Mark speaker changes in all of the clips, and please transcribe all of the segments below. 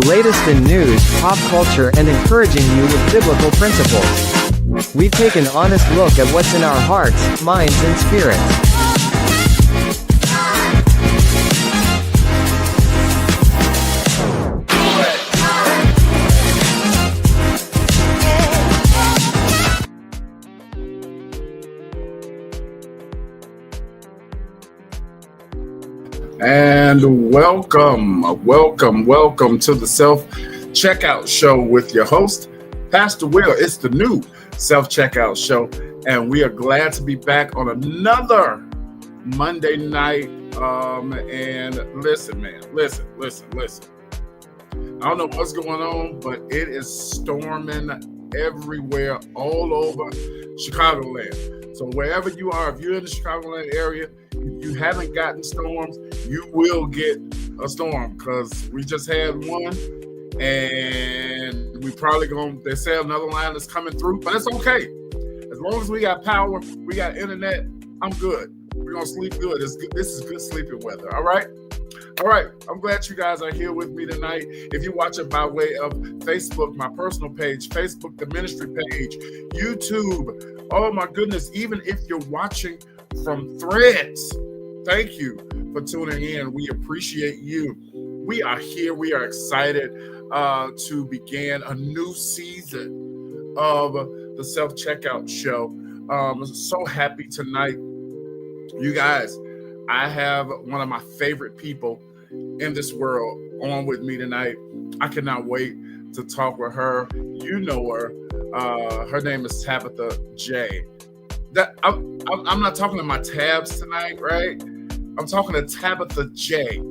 Speaker 1: latest in news, pop culture, and encouraging you with biblical principles. We take an honest look at what's in our hearts, minds, and spirits.
Speaker 2: And welcome to the Self-Checkout Show with your host, Pastor Will. It's the new Self-Checkout Show, and we are glad to be back on another Monday night. And listen, man, listen. I don't know what's going on, but it is storming everywhere, all over Chicagoland. So wherever you are, if you're in the Chicagoland area, if you haven't gotten storms, you will get a storm, because we just had one, and we probably they say another line is coming through, but it's okay. As long as we got power, we got internet, I'm good. We're going to sleep good. This is good sleeping weather, all right? All right, I'm glad you guys are here with me tonight. If you're watching by way of Facebook, my personal page, Facebook, the ministry page, YouTube, oh my goodness, even if you're watching from Threads, thank you for tuning in. We appreciate you. We are here. We are excited to begin a new season of the Self-Checkout Show. I'm so happy tonight. You guys, I have one of my favorite people in this world on with me tonight. I cannot wait to talk with her. You know her. Her name is Tabitha J. I'm not talking to my tabs tonight, right? I'm talking to Tabitha J.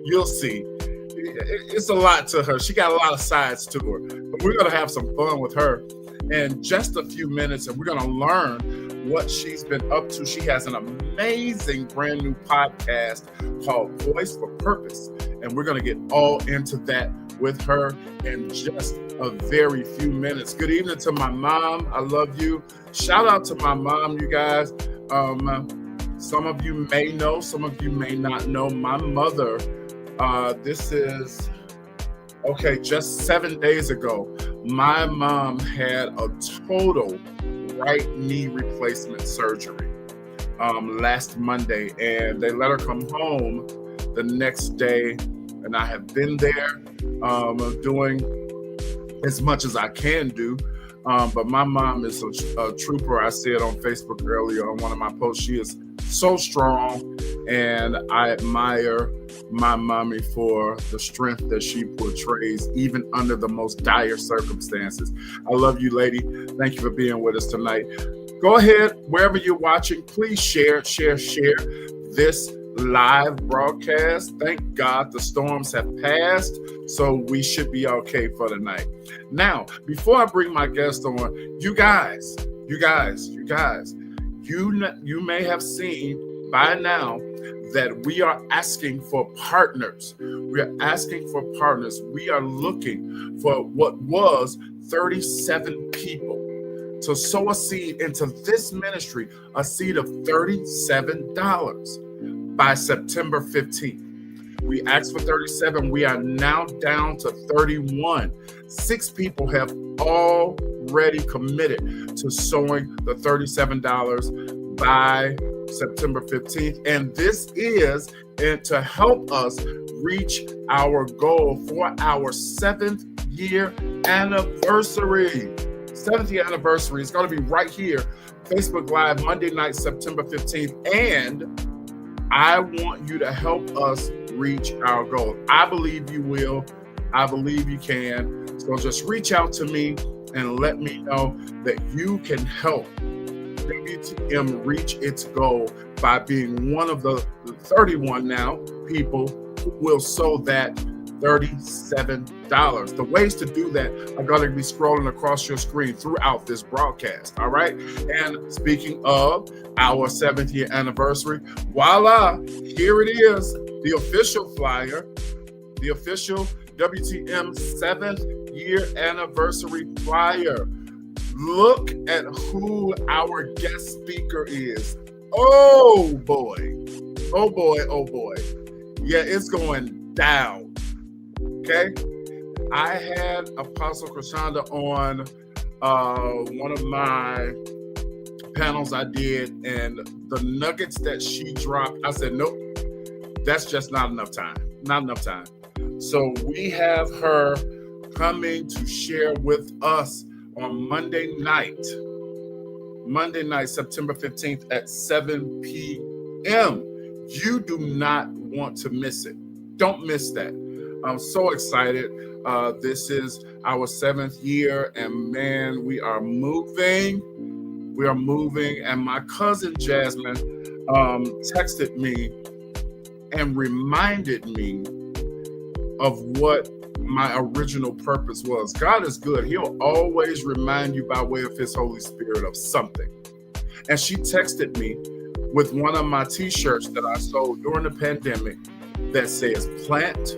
Speaker 2: You'll see. It's a lot to her. She got a lot of sides to her. But we're going to have some fun with her in just a few minutes, and we're going to learn what she's been up to. She has an amazing brand new podcast called Poised For Purpose, and we're going to get all into that with her in just a very few minutes. Good evening to my mom. I love you. Shout out to my mom, you guys. Some of you may know, some of you may not know. My mother, just 7 days ago, my mom had a total right knee replacement surgery last Monday, and they let her come home the next day, and I have been there doing as much as I can do. But my mom is a trooper. I said on Facebook earlier on one of my posts, she is so strong, and I admire my mommy for the strength that she portrays even under the most dire circumstances. I love you, lady. Thank you for being with us tonight. Go ahead, wherever you're watching, please share this live broadcast. Thank God the storms have passed, so we should be okay for tonight. Now, before I bring my guest on, you guys, you may have seen by now that we are asking for partners. We are asking for partners. We are looking for what was 37 people to sow a seed into this ministry, a seed of $37 by September 15th. We asked for 37. We are now down to 31. 6 people have already committed to sowing the $37 by September 15th. And this is to help us reach our goal for our 7th year anniversary. 7th year anniversary is going to be right here, Facebook Live, Monday night, September 15th. And I want you to help us reach our goal. I believe you will. I believe you can. So just reach out to me and let me know that you can help WTM reach its goal by being one of the 31 now people who will sow that $37. The ways to do that are going to be scrolling across your screen throughout this broadcast, all right? And speaking of our 7th year anniversary, voila, here it is, the official flyer, the official WTM 7th year anniversary flyer. Look at who our guest speaker is. Oh boy. Yeah, it's going down. Okay? I had Apostle Krishanda on one of my panels I did, and the nuggets that she dropped, I said, nope, that's just not enough time. Not enough time. So we have her coming to share with us on Monday night, September 15th at 7 p.m. You do not want to miss it. Don't miss that. I'm so excited. This is our 7th year, and man, we are moving. We are moving. And my cousin Jasmine texted me and reminded me of what my original purpose was. God is good. He'll always remind you by way of his Holy Spirit of something. And she texted me with one of my t-shirts that I sold during the pandemic that says plant,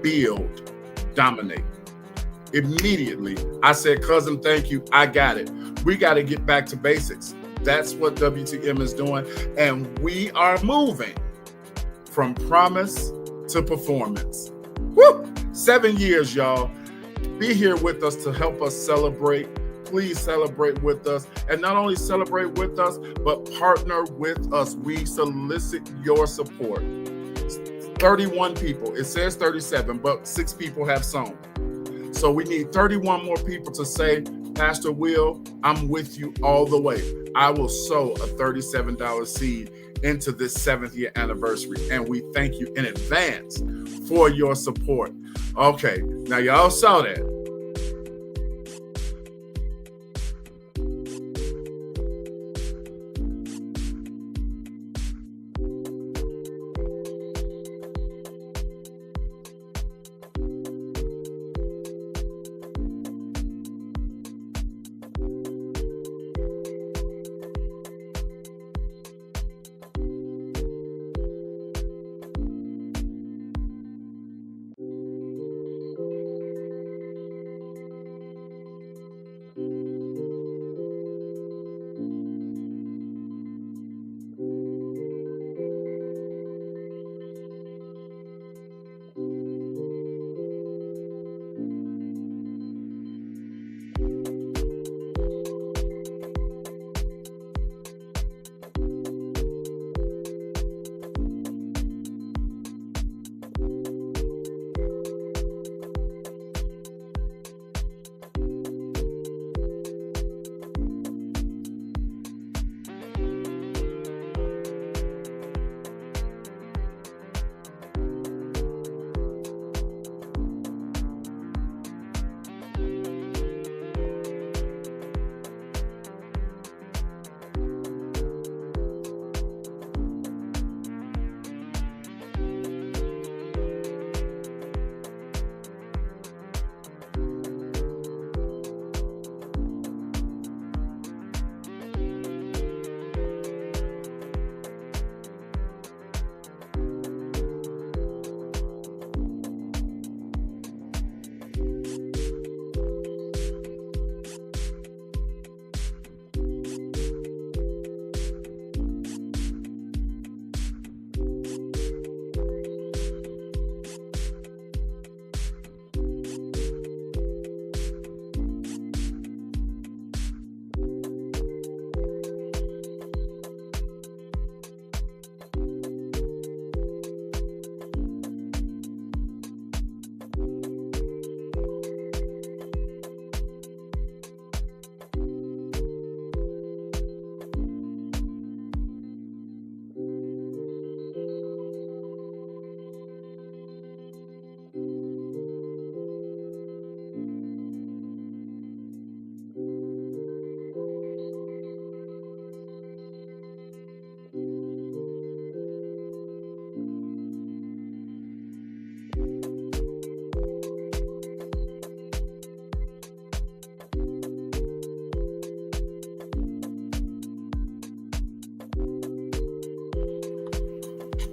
Speaker 2: build, dominate. Immediately, I said, cousin, thank you. I got it. We got to get back to basics. That's what WTM is doing. And we are moving from promise to performance. Woo! 7 years, y'all. Be here with us to help us celebrate. Please celebrate with us. And not only celebrate with us, but partner with us. We solicit your support. 31 people. It says 37, but 6 people have sown. So we need 31 more people to say, Pastor Will, I'm with you all the way. I will sow a $37 seed into this 7th year anniversary. And we thank you in advance for your support. Okay, now y'all saw that.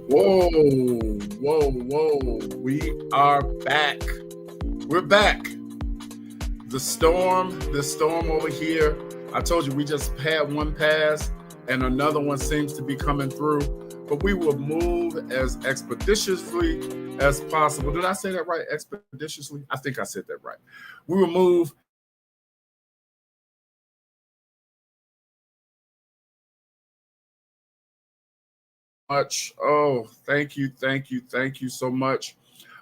Speaker 2: Whoa, whoa, whoa. We are back. We're back. The storm over here. I told you we just had one pass and another one seems to be coming through. but we will move as expeditiously as possible. Did I say that right? Expeditiously? I think I said that right. We will move much. Oh, thank you so much.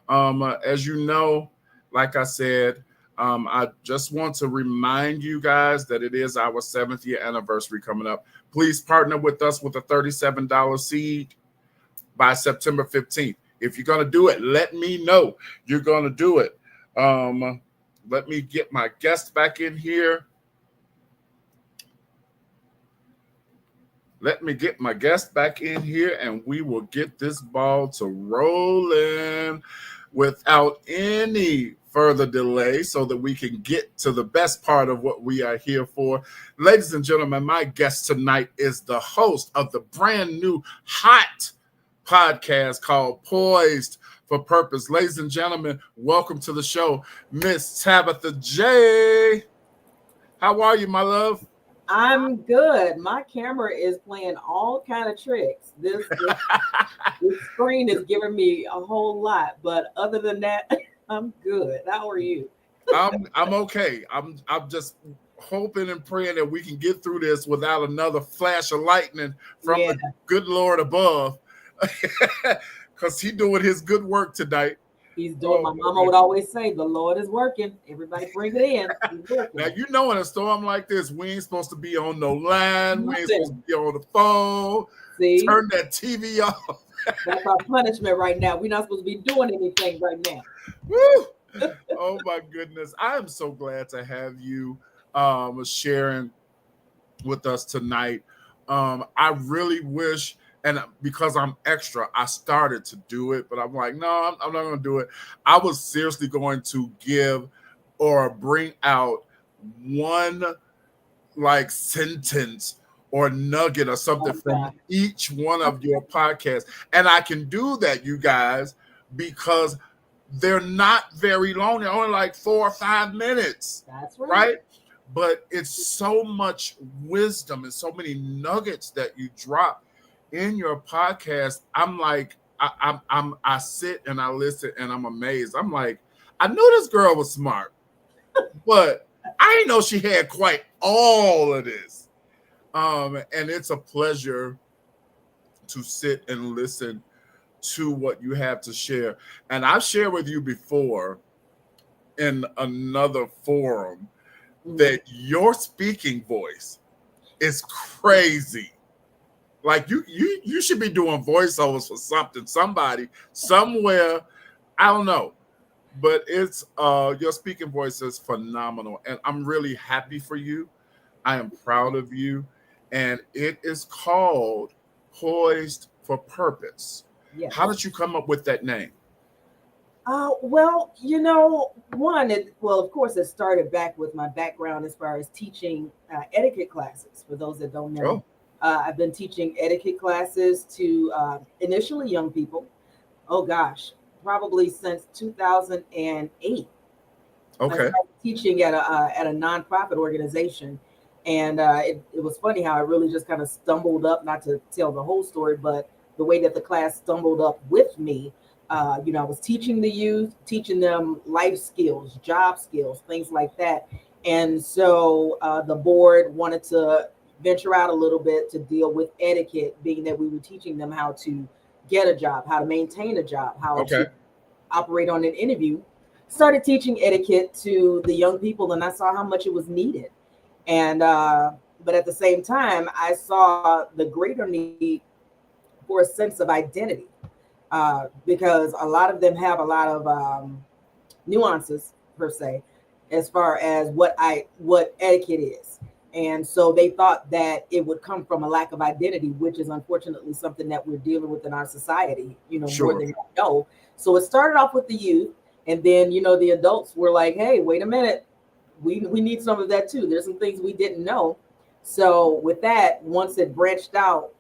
Speaker 2: As you know, like I said, I just want to remind you guys that it is our 7th year anniversary coming up. Please partner with us with a $37 seed by September 15th. If you're going to do it, let me know you're going to do it. Let me get my guest back in here. Let me get my guest back in here and we will get this ball to rolling without any further delay so that we can get to the best part of what we are here for. Ladies and gentlemen, my guest tonight is the host of the brand new hot podcast called Poised for Purpose. Ladies and gentlemen, welcome to the show, Miss Tabitha J. How are you, my love?
Speaker 3: I'm good. My camera is playing all kind of tricks. This screen is giving me a whole lot, but other than that, I'm good. How are you?
Speaker 2: I'm okay. I'm just hoping and praying that we can get through this without another flash of lightning from the good Lord above, because He's doing His good work tonight.
Speaker 3: He's doing. My mama would always say, "The Lord is working. Everybody, bring it in."
Speaker 2: Now you know, in a storm like this, we ain't supposed to be on no line. We ain't supposed to be on the phone.
Speaker 3: See?
Speaker 2: Turn that TV off.
Speaker 3: That's our punishment right now. We're not supposed to be doing anything right now.
Speaker 2: Woo! Oh my goodness! I am so glad to have you sharing with us tonight. I really wish. And because I'm extra, I started to do it, but I'm like, no, I'm not going to do it. I was seriously going to give or bring out one like sentence or nugget or something from each one of your podcasts. And I can do that, you guys, because they're not very long. They're only like 4 or 5 minutes.
Speaker 3: That's right.
Speaker 2: Right? But it's so much wisdom and so many nuggets that you drop in your podcast. I'm like, I sit and I listen and I'm amazed. I'm like, I knew this girl was smart, but I didn't know she had quite all of this. And it's a pleasure to sit and listen to what you have to share. And I've shared with you before in another forum that your speaking voice is crazy. Like you should be doing voiceovers for somebody, somewhere. I don't know, but it's your speaking voice is phenomenal, and I'm really happy for you. I am proud of you, and it is called Poised for Purpose. Yes. How did you come up with that name?
Speaker 3: Well, of course, it started back with my background as far as teaching etiquette classes. For those that don't know.
Speaker 2: Oh.
Speaker 3: I've been teaching etiquette classes to initially young people. Oh gosh, probably since 2008.
Speaker 2: Okay.
Speaker 3: I started teaching at a nonprofit organization, and it was funny how I really just kind of stumbled up. Not to tell the whole story, but the way that the class stumbled up with me. I was teaching the youth, teaching them life skills, job skills, things like that, and so the board wanted to venture out a little bit to deal with etiquette, being that we were teaching them how to get a job, how to maintain a job, how to operate on an interview. Started teaching etiquette to the young people, and I saw how much it was needed. And but at the same time, I saw the greater need for a sense of identity, because a lot of them have a lot of nuances per se, as far as what etiquette is. And so they thought that it would come from a lack of identity, which is unfortunately something that we're dealing with in our society, more than you know. So it started off with the youth, and then, the adults were like, hey, wait a minute, we need some of that too. There's some things we didn't know. So with that, once it branched out,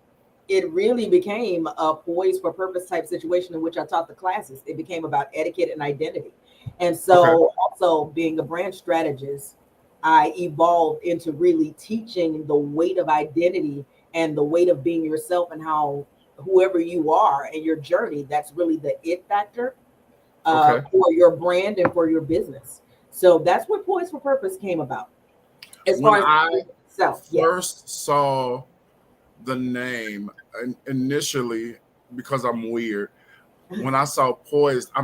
Speaker 3: it really became a Poised for Purpose type situation in which I taught the classes. It became about etiquette and identity. And so also being a brand strategist, I evolved into really teaching the weight of identity and the weight of being yourself, and whoever you are and your journey. That's really the it factor
Speaker 2: Okay.
Speaker 3: for your brand and for your business. So that's what Poised for Purpose came about. As
Speaker 2: When
Speaker 3: far as
Speaker 2: I
Speaker 3: itself, yes.
Speaker 2: first saw the name initially, because I'm weird, when I saw Poised, I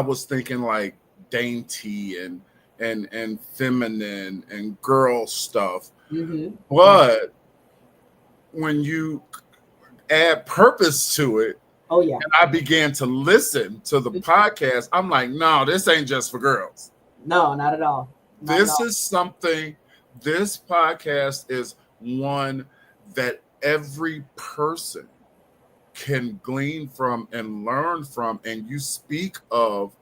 Speaker 2: was thinking like dainty and feminine and girl stuff.
Speaker 3: Mm-hmm.
Speaker 2: But when you add purpose to it,
Speaker 3: Oh yeah.
Speaker 2: and I began to listen to the podcast, I'm like, no, this ain't just for girls.
Speaker 3: No, not at all. Not at
Speaker 2: This
Speaker 3: all.
Speaker 2: is something, this podcast is one that every person can glean from and learn from. And you speak of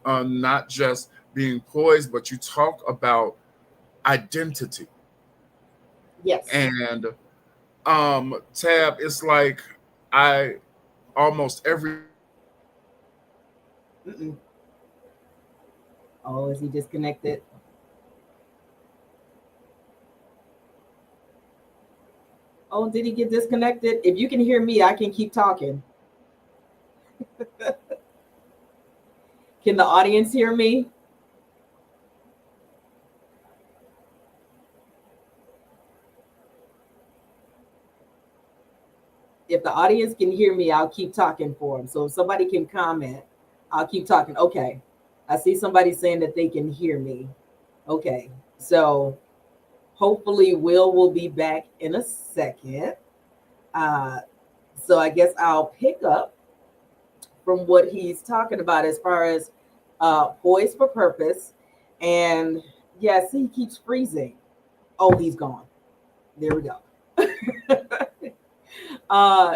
Speaker 2: not just being poised, but you talk about identity.
Speaker 3: Yes.
Speaker 2: And Tab, it's like I almost every
Speaker 3: Mm-mm. Oh, is he disconnected? Oh, did he get disconnected? If you can hear me, I can keep talking. Can the audience hear me? If the audience can hear me, I'll keep talking for them. So if somebody can comment, I'll keep talking. Okay. I see somebody saying that they can hear me. Okay. So hopefully Will be back in a second. So I guess I'll pick up from what he's talking about as far as Poised for Purpose. And yes, he keeps freezing. Oh, he's gone. There we go.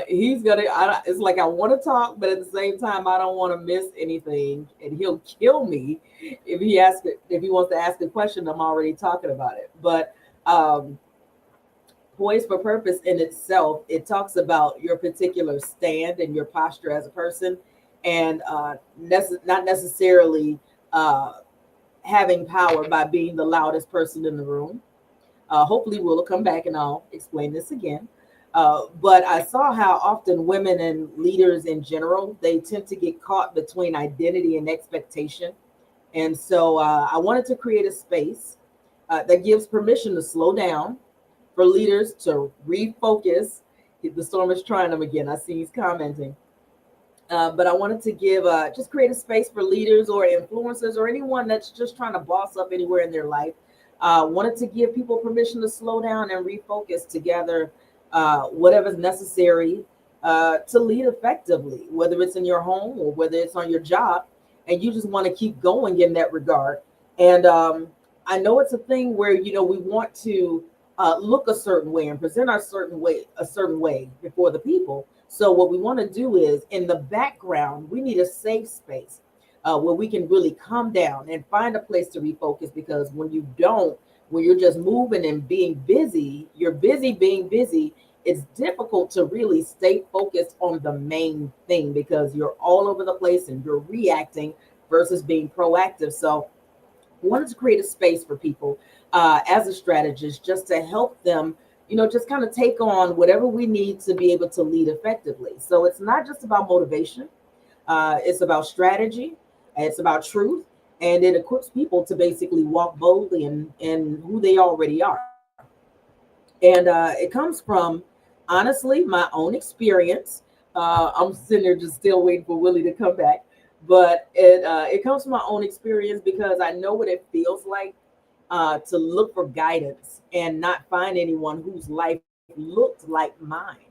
Speaker 3: He's gonna. It's like I want to talk, but at the same time, I don't want to miss anything, and he'll kill me if he wants to ask a question. I'm already talking about it, but Poised for Purpose in itself, it talks about your particular stand and your posture as a person, and not necessarily having power by being the loudest person in the room. Hopefully, we'll come back and I'll explain this again. But I saw how often women and leaders in general, they tend to get caught between identity and expectation. And so I wanted to create a space that gives permission to slow down, for leaders to refocus. The storm is trying them again. I see he's commenting. But I wanted to give, just create a space for leaders or influencers or anyone that's just trying to boss up anywhere in their life. Wanted to give people permission to slow down and refocus together whatever's necessary to lead effectively, whether it's in your home or whether it's on your job, and you just want to keep going in that regard. And I know it's a thing where we want to look a certain way and present a certain way before the people. So what we want to do is, in the background, we need a safe space where we can really calm down and find a place to refocus. Because when you're just moving and being busy, you're busy being busy. It's difficult to really stay focused on the main thing because you're all over the place and you're reacting versus being proactive. So I wanted to create a space for people as a strategist, just to help them, just kind of take on whatever we need to be able to lead effectively. So it's not just about motivation. It's about strategy. It's about truth. And it equips people to basically walk boldly in who they already are. And it comes from, honestly, my own experience. I'm sitting there just still waiting for Willie to come back. But it comes from my own experience because I know what it feels like to look for guidance and not find anyone whose life looked like mine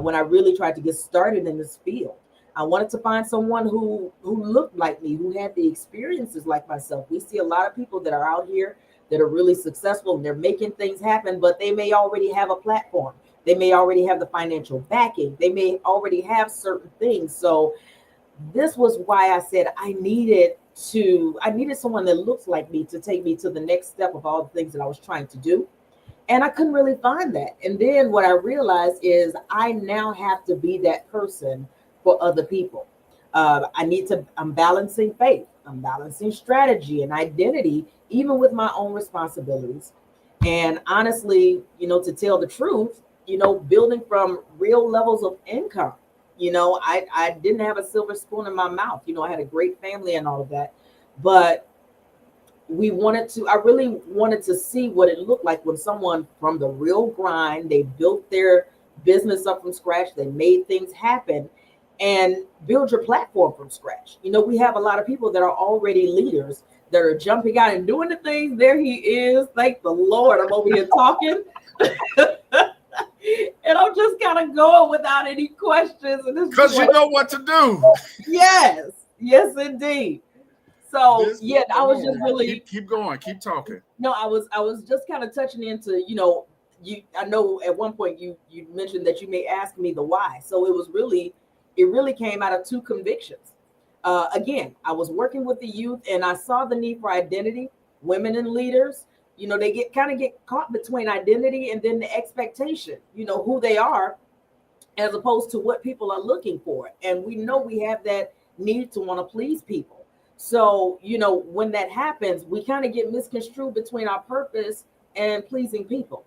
Speaker 3: when I really tried to get started in this field. I wanted to find someone who looked like me, who had the experiences like myself. We see a lot of people that are out here that are really successful and they're making things happen, but they may already have a platform. They may already have the financial backing. They may already have certain things. So this was why I said I needed someone that looks like me to take me to the next step of all the things that I was trying to do. And I couldn't really find that. And then what I realized is I now have to be that person for other people. I'm balancing faith, I'm balancing strategy and identity, even with my own responsibilities. And honestly, to tell the truth, building from real levels of income. I didn't have a silver spoon in my mouth. I had a great family and all of that, but I really wanted to see what it looked like when someone from the real grind, they built their business up from scratch, they made things happen, and build your platform from scratch. We have a lot of people that are already leaders that are jumping out and doing the things. There he is. Thank the Lord. I'm over here talking. And I'm just kind of going without any questions.
Speaker 2: Because you know what to do.
Speaker 3: Yes, indeed. So I was just really
Speaker 2: keep going, keep talking.
Speaker 3: No, I was just kind of touching into, I know at one point you mentioned that you may ask me the why. So it really came out of two convictions. Again, I was working with the youth and I saw the need for identity. Women and leaders, they get caught between identity and then the expectation, who they are, as opposed to what people are looking for. And we know we have that need to want to please people. So, when that happens, we kind of get misconstrued between our purpose and pleasing people.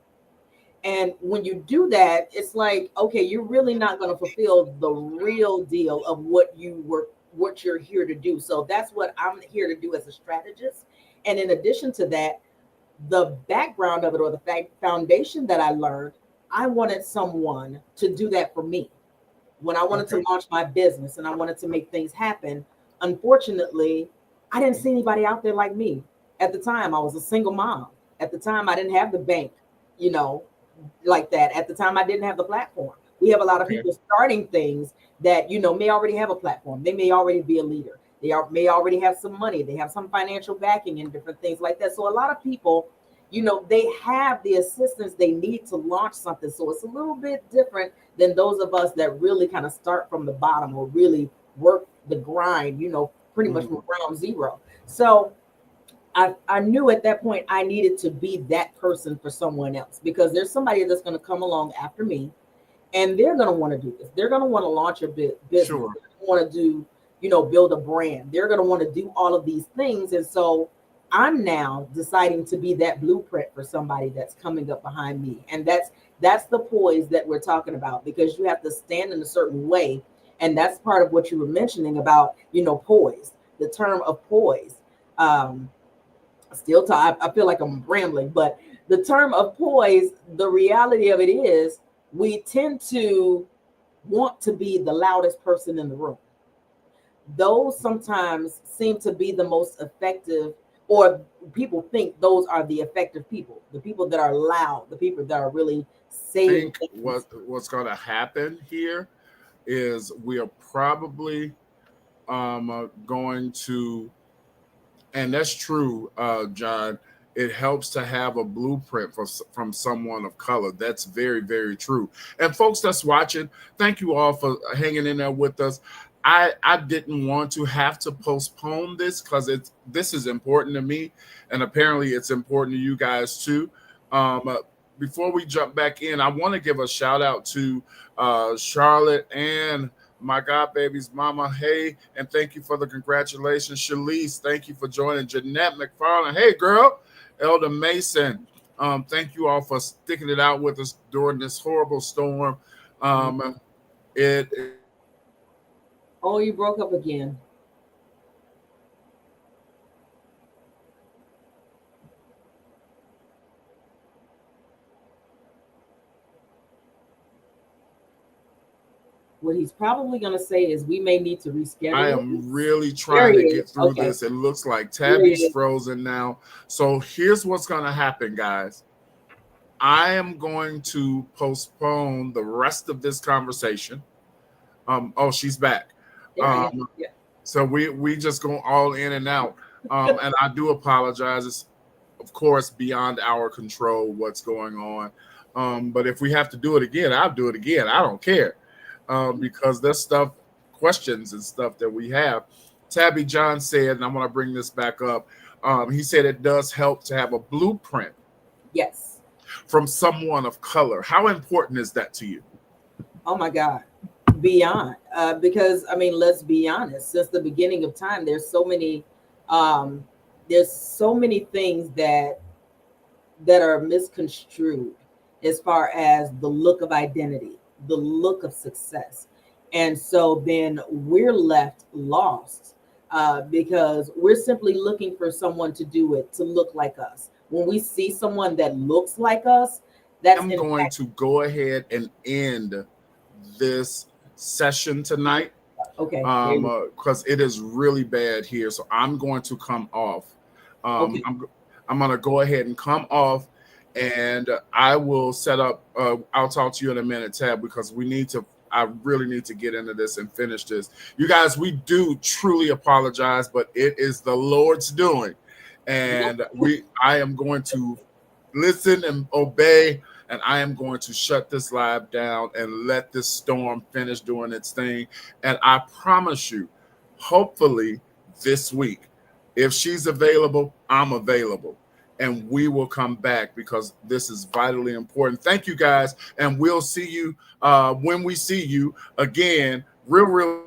Speaker 3: And when you do that, it's like, okay, you're really not going to fulfill the real deal of what you're here to do. So that's what I'm here to do as a strategist. And in addition to that, the background of it, or the foundation that I learned, I wanted someone to do that for me. When I wanted to launch my business and I wanted to make things happen, unfortunately, I didn't see anybody out there like me. At the time, I was a single mom. At the time, I didn't have the bank, like that. At the time, I didn't have the platform. We have a lot of people starting things that, may already have a platform. They may already be a leader. May already have some money. They have some financial backing and different things like that. So a lot of people, they have the assistance they need to launch something. So it's a little bit different than those of us that really kind of start from the bottom or really work the grind, pretty much from ground zero. So I knew at that point I needed to be that person for someone else, because there's somebody that's going to come along after me and they're going to want to do this. They're going to want to launch a business.
Speaker 2: Sure.
Speaker 3: They want to do, build a brand. They're going to want to do all of these things. And so I'm now deciding to be that blueprint for somebody that's coming up behind me. And that's the poise that we're talking about, because you have to stand in a certain way. And that's part of what you were mentioning about, poise, the term of poise. I feel like I'm rambling, but the term of poise, the reality of it is we tend to want to be the loudest person in the room. Those sometimes seem to be the most effective, or people think those are the effective people, the people that are loud, the people that are really saying.
Speaker 2: I think what's going to happen here is we are probably going to, and that's true, John, it helps to have a blueprint from someone of color. That's very, very true. And folks that's watching, thank you all for hanging in there with us. I didn't want to have to postpone this because this is important to me, and apparently it's important to you guys too. Before we jump back in, I want to give a shout out to Charlotte and my God baby's mama. Hey, and thank you for the congratulations. Shalise, thank you for joining. Jeanette McFarland, hey girl. Elder Mason, thank you all for sticking it out with us during this horrible storm.
Speaker 3: Oh, you broke up again. What he's probably going to say is we may need to reschedule.
Speaker 2: I am really trying to get through this. It looks like Tabby's frozen now. So here's what's going to happen, guys. I am going to postpone the rest of this conversation. Oh, she's back.
Speaker 3: Yeah.
Speaker 2: So we just go all in and out. And I do apologize. It's, of course, beyond our control what's going on. But if we have to do it again, I'll do it again. I don't care. Because there's questions and stuff that we have. Tabby John said, and I want to bring this back up. He said it does help to have a blueprint.
Speaker 3: Yes.
Speaker 2: From someone of color. How important is that to you?
Speaker 3: Oh my God, beyond. Because I mean, let's be honest. Since the beginning of time, there's so many things that are misconstrued. as far as the look of identity, the look of success. And so then we're left lost because we're simply looking for someone to do it, to look like us. When we see someone that looks like us, that's
Speaker 2: I'm going to go ahead and end this session tonight
Speaker 3: okay.
Speaker 2: because it is really bad here. So I'm going to come off.
Speaker 3: Okay.
Speaker 2: I'm going to go ahead and come off, and I will set up. I'll talk to you in a minute, Tab, because I really need to get into this and finish this. You guys, we do truly apologize, but it is the Lord's doing. And I am going to listen and obey, and I am going to shut this live down and let this storm finish doing its thing. And I promise you, hopefully this week, if she's available, I'm available. And we will come back because this is vitally important. Thank you, guys. And we'll see you when we see you again real